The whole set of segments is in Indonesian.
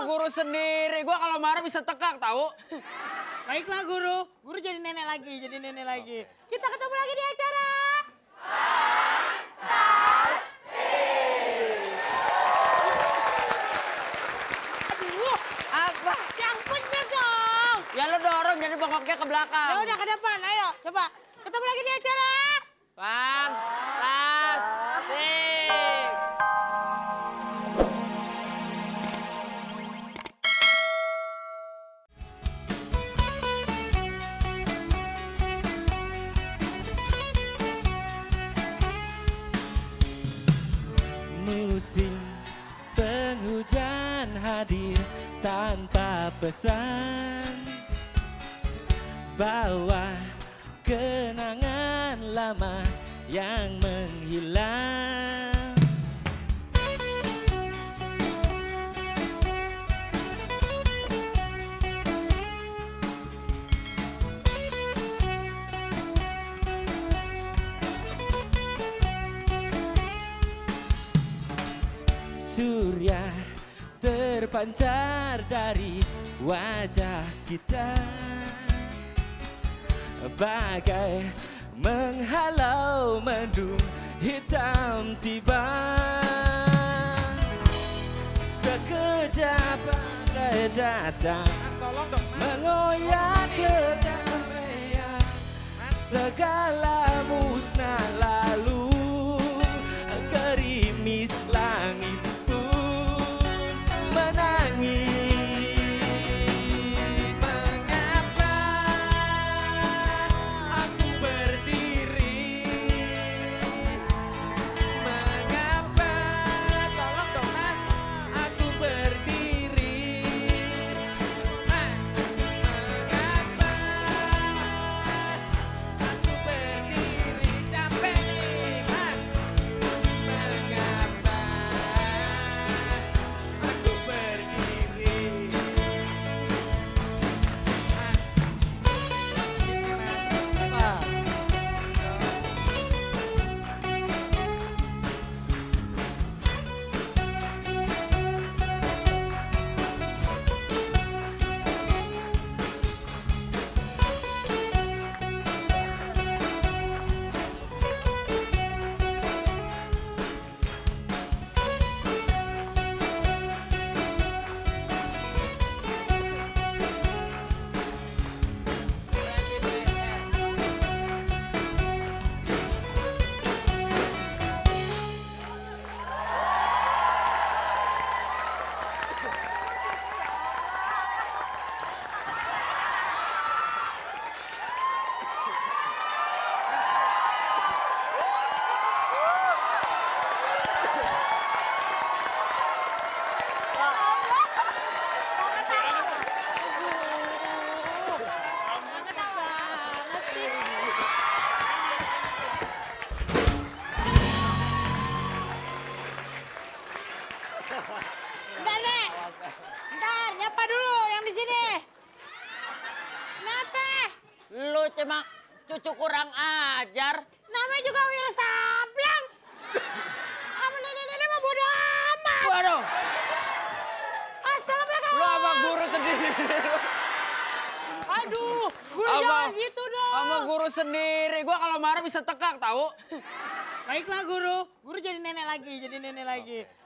guru sendiri. Gua kalau marah bisa tekak tahu. Baiklah guru. Guru jadi nenek lagi, Kita ketemu lagi di acara. Aduh, Apa? yang bener dong. Ya lo dorong jadi bengkoknya ke belakang. Ya udah ke depan, ayo coba. Ketemu lagi di acara. Fantastik. Musim penghujan hadir tanpa pesan, bawa kenangan lama yang menghilang. Surya terpancar dari wajah kita, bagai menghalau mendung hitam tiba. Sekejap badai datang, mengoyak kedamaian, segala musnah lalu, gerimis langit pun menangis. Mengapa aku berdiri? Mengapa, tolong dong mas, aku berdiri? Mas, mengapa aku berdiri? Capek nih mas. Mengapa aku berdiri? Bentar, Nek. Bentar, nyapa dulu yang di sini. Kenapa? Lu cuma cucu kurang ajar. Namanya juga Wira Sablang. Sama nenek-nenek mah bodo amat. Waduh, Assalamualaikum. lu sama guru sendiri. Aduh, guru Apa? jangan gitu dong. Sama guru sendiri. Gua kalau marah bisa tekak tahu. Baiklah guru. Guru jadi nenek lagi,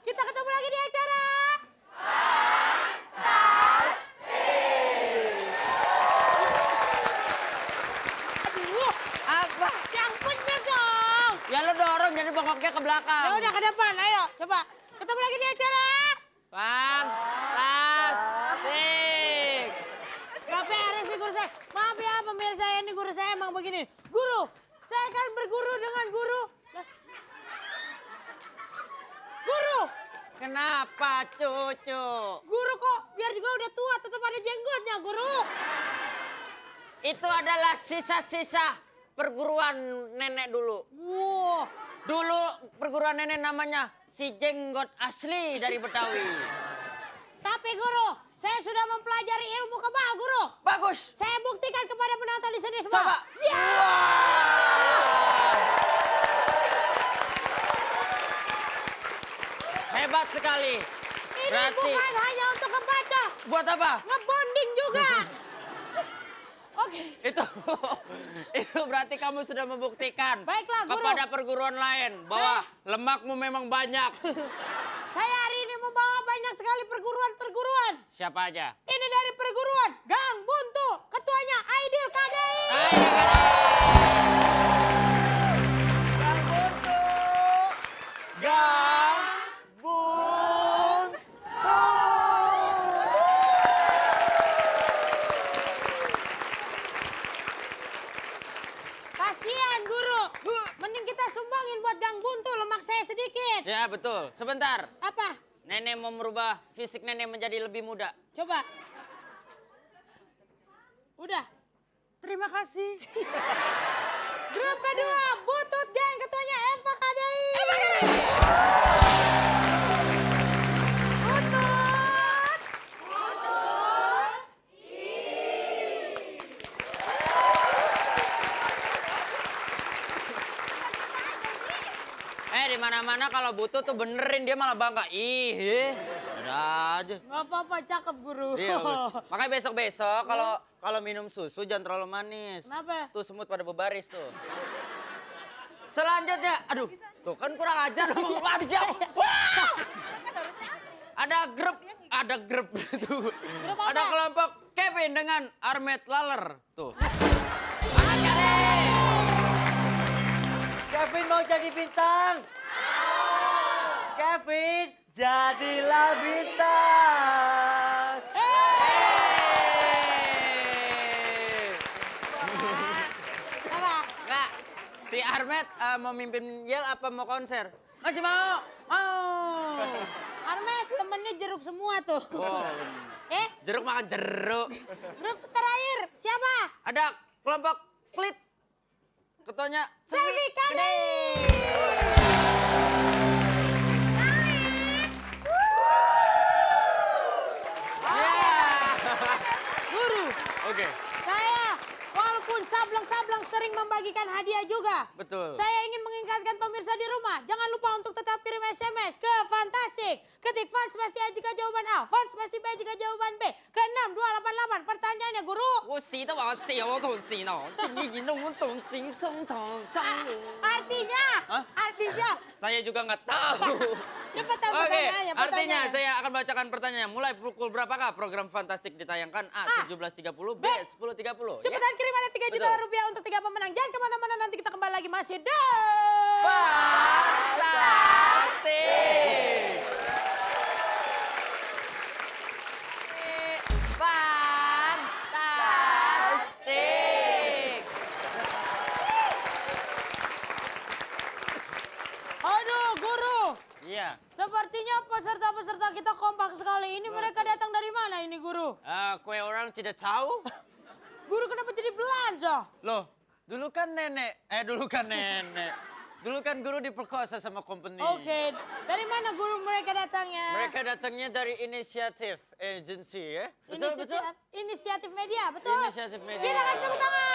Kita ketemu lagi di acara. Aduh, Apa? yang bener dong. Ya lo dorong jadi bengkoknya ke belakang. Ya udah ke depan, ayo coba. Ketemu lagi di acara. Fantastik. Gak beres nih guru saya. Maaf ya pemirsa, ini guru saya emang begini. Guru, saya akan berguru dengan guru. Lah. Guru, Kenapa cucu? guru kok biar juga udah tua tetap ada jenggotnya guru. Itu adalah sisa-sisa perguruan nenek dulu. Wow, Dulu perguruan nenek namanya si Jenggot Asli dari Betawi. tapi guru, saya sudah mempelajari ilmu kebal guru. Bagus. Saya buktikan kepada penonton di sini semua. Coba. Ya. Hebat sekali. Ini Berarti bukan hanya untuk membaca, Buat apa? Ngebonding juga. Oke. Itu berarti kamu sudah membuktikan Baiklah, Guru. kepada perguruan lain bahwa lemakmu memang banyak. Saya hari ini membawa banyak sekali perguruan-perguruan. Siapa aja? Ini dari perguruan Gang Buntu. Ketuanya Aidil Kadai. Ayo, Gang Buntu. Gang Buntu. Kasihan Guru. Mending kita sumbangin buat Gang Buntu. Lemak saya sedikit. Ya betul. Sebentar. Apa? Nenek mau merubah fisik nenek menjadi lebih muda. Coba. Udah. Terima kasih. Grup kedua, Butut Gang, ketuanya Eva Kadai. Butut. Di mana-mana kalau butuh tuh benerin dia malah bangga. Ada aja. Nggak apa-apa, cakep Guru. Iya, makanya besok-besok kalau minum susu jangan terlalu manis. Kenapa? Tuh semut pada berbaris tuh. Selanjutnya, aduh, tuh kan kurang ajar ngomong aja. Ada grup tuh. apa? Ada kelompok Kevin dengan Armet Laler tuh. Kevin mau jadi bintang. Kevin, jadilah bintang. Apa? Enggak, si Armet mau mimpin yel apa mau konser? Masih mau? Mau. Armet, temennya jeruk semua tuh. Oh, jeruk makan jeruk. Grup terakhir, siapa? Ada kelompok Klit. Ketuanya Selvi Kadai. Guru, Oke, saya walaupun sablang-sablang sering membagikan hadiah juga. betul. Saya ingin mengingatkan pemirsa di rumah, jangan lupa untuk tetap kirim SMS ke Fantastik. Ketik Fan spasi A jika jawaban A, Fan spasi B jika jawaban B. Ke 6288. Pertanyaannya, Guru. 我洗的我小同事呢，心意弄动心生长上。 Artinya, Hah? artinya. Saya juga nggak tahu. Cepat tahu Oke, pertanyaannya. artinya pertanyaannya. saya akan bacakan pertanyaannya. Mulai pukul berapakah program Fantastik ditayangkan? A. 17.30, B. 10.30. Cepetan kirim ada 3 juta Betul. rupiah untuk 3 pemenang. Jangan kemana-mana, nanti kita kembali lagi. Masih di... Fantastik. Fantastik. Aduh, Guru. Iya. Sepertinya peserta-peserta kita kompak sekali. Ini mereka datang dari mana ini, Guru? Kue orang tidak tahu. Guru kenapa jadi belanja? Loh, dulu kan nenek. Dulu kan guru diperkosa sama company. Oke, dari mana Guru mereka datangnya? Mereka datangnya dari inisiatif agency ya. Betul, betul. Inisiatif media, betul? Inisiatif media. Kita kasih tepuk tangan.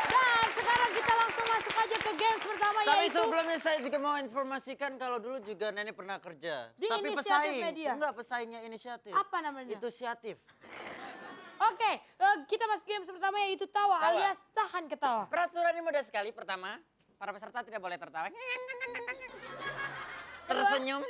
Dan sekarang kita langsung masuk aja ke games pertama Tapi yaitu... sebelumnya saya juga mau informasikan kalau dulu juga nenek pernah kerja. Di Tapi inisiatif pesaing. media? Enggak, pesaingnya inisiatif. Apa namanya? Itu siatif. Oke, kita masuk games pertama yaitu tawa Tawa. alias tahan ketawa. Peraturannya mudah sekali. Pertama, para peserta tidak boleh tertawa. Tersenyum,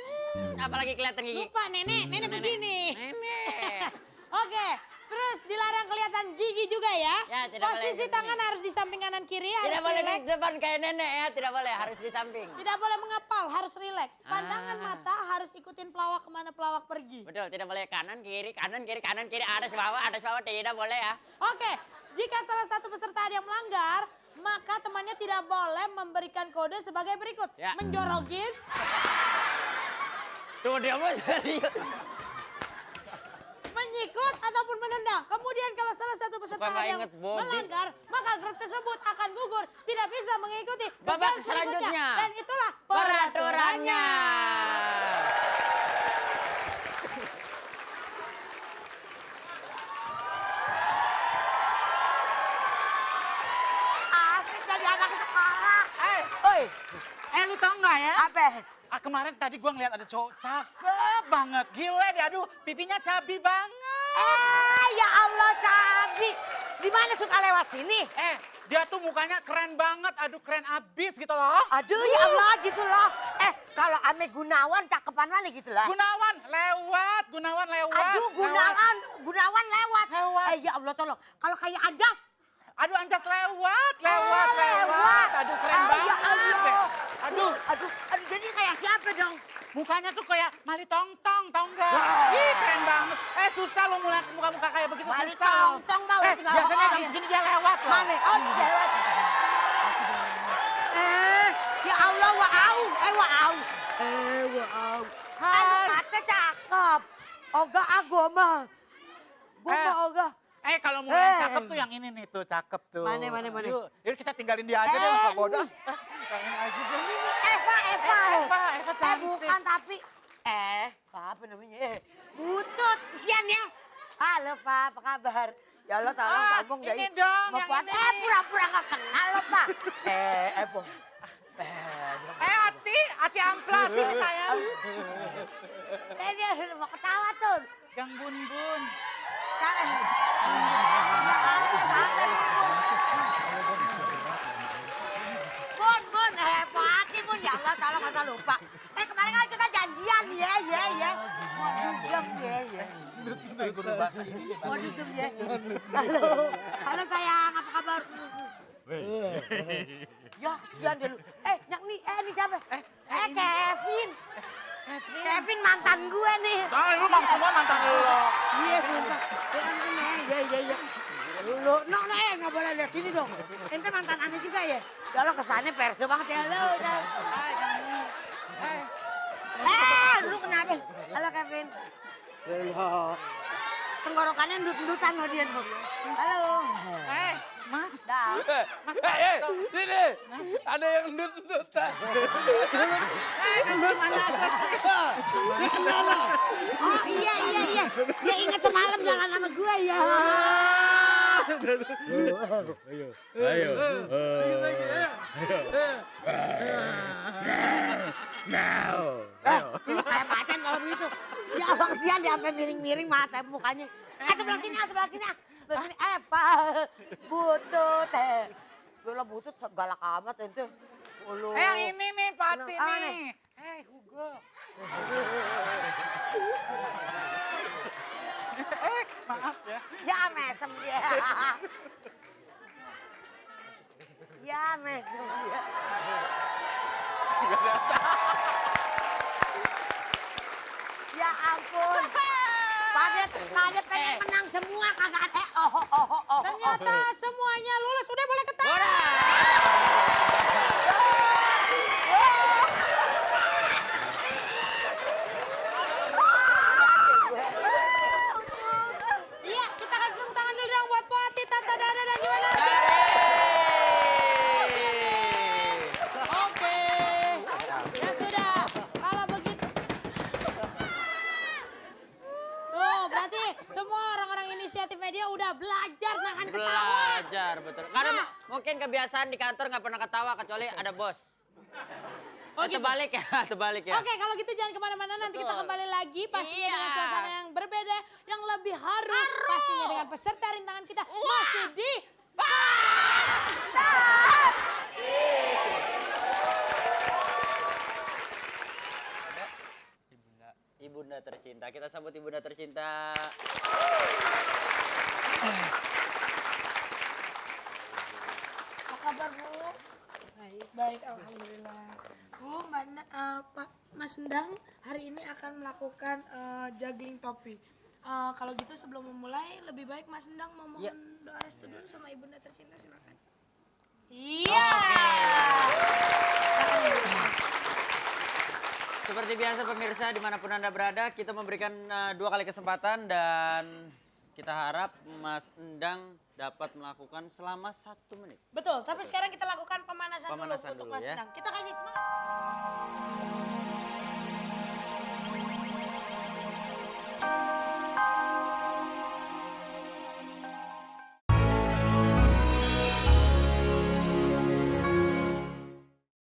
apalagi kelihatan gigi. Lupa nenek begini. Nenek. Oke, terus dilarang kelihatan gigi juga ya. Ya, tidak boleh Posisi gigi. tangan harus di samping kanan kiri, harus Tidak boleh di rileks. depan kayak nenek ya, tidak boleh, harus di samping. Tidak boleh mengepal, harus rileks. Pandangan Ah. mata harus ikutin pelawak kemana pelawak pergi. Betul, tidak boleh kanan kiri, atas bawah, tidak boleh ya. Oke, jika salah satu peserta ada yang melanggar, maka temannya tidak boleh memberikan kode sebagai berikut. Ya. Menjorokin, Tuh dia mau serius. menyikut, ataupun menendang. Kemudian kalau salah satu peserta Suka nggak ada yang inget body. melanggar, maka grup tersebut akan gugur. Tidak bisa mengikuti ke Babak game selanjutnya. Dan itulah Peraturannya. Asik jadi anak sekolah. Oi, Lu tau nggak ya? apa? Kemarin tadi gua ngeliat ada cowok cakep cakep banget. Gila deh, aduh pipinya cabi banget. Ya Allah, Cabi. Di mana suka lewat sini? Dia tuh mukanya keren banget, aduh keren abis gitu loh. Aduh, ya Allah gitu loh. Kalau Ame Gunawan cakepan mana gitu lah. Gunawan lewat. Aduh, Gunawan lewat. Ya Allah tolong. Kalau kayak Anjas. Aduh Anjas lewat. lewat. Aduh keren Ya banget. Allah. Aduh, Aduh, jadi kayak siapa dong? mukanya tuh kayak Mali Tongtong, tau nggak? Wow. Ih keren banget. Susah lo mulai muka-muka kayak begitu, Mali susah. Tongtong mau tinggal Biasanya jam oh, segini dia lewat loh. Mana? Oh, dia lewat. Ya Allah, wow. Wow. Wow. Hai. Kata cakep. Oga agama. Gua oga. Kalau mau yang cakep tuh yang ini nih tuh, cakep tuh. Mana? Yuk kita tinggalin dia aja deh, nggak bodoh. Yang ini aja deh. Eva. Eva cantik. Bukan tapi. Apa namanya? Butut, kesian ya. Halo, Pak, apa kabar? Ya Allah, tolong sambung ini dong, yang Buat, ini. pura-pura nggak kenal lo, Pak. Bong. Hati amplas ini sayang. Dia mau ketawa tuh. Yang bun-bun. Bun, hati Bun. Ya Allah, tolong nggak lupa. Kemarin kan kita janjian, ya. Mau dugem, ya. Mau dugem, ya. Halo sayang, apa kabar? Ya, kesian dia lu. Ini siapa? Kevin. Kevin mantan gue nih. Lu mau semua mantan lu. Iya, sumpah. Iya. Lu, nggak boleh lihat sini dong. Ente mantan aneh juga ya? Ya lo kesannya perso banget ya lo. Lu kenapa? Halo Kevin. Halo. Tenggorokannya ndut-ndutan lo dia tuh. Halo. Mas. Dah. Sini, ada yang ndut-ndutan. Oh iya. Dia inget semalam jalan sama gue ya. Ayo. Lu kayak macan kalau begitu. Ya Allah kesian dia sampai miring-miring mata mukanya. Sebelah sini. Sebelah sini. Eva. Butut. Gue lah butut galak amat ente. Yang ini nih, Pati Apa nih. Hugo. Maaf ya. Ya mesem dia. Ya mesem dia. Ya ampun. Pada pengen menang semua kagak ada. Ternyata semuanya lulus. Udah boleh ketawa. Iya, kita kasih tepuk tangan dulu dong buat Poati, Tata Dana, dan juga Nanda. Oke. Ya sudah, kalau begitu. Tuh, berarti semua orang-orang inisiatif media udah belajar nahan ketawa. Belajar, betul. Karena mungkin kebiasaan di kantor nggak pernah ketawa kecuali ada bos. gitu. Terbalik ya. Oke, kalau gitu jangan kemana-mana. Nanti kita kembali lagi pastinya Iya. dengan suasana yang berbeda, yang lebih haru. Pastinya dengan peserta rintangan kita masih di Ibunda tercinta. Kita sambut ibunda tercinta. Apa kabar, Bu? Baik, alhamdulillah. Bu, Pak Mas Endang hari ini akan melakukan juggling topi. Kalau gitu sebelum memulai, lebih baik Mas Endang memohon doa restu dulu sama ibunda tercinta, silakan. Iya. Seperti biasa pemirsa dimanapun Anda berada, kita memberikan 2 kali kesempatan dan kita harap Mas Endang dapat melakukan selama 1 menit. Betul, tapi sekarang kita lakukan pemanasan dulu Pemanasan untuk dulu, Mas ya. Endang. Kita kasih semangat.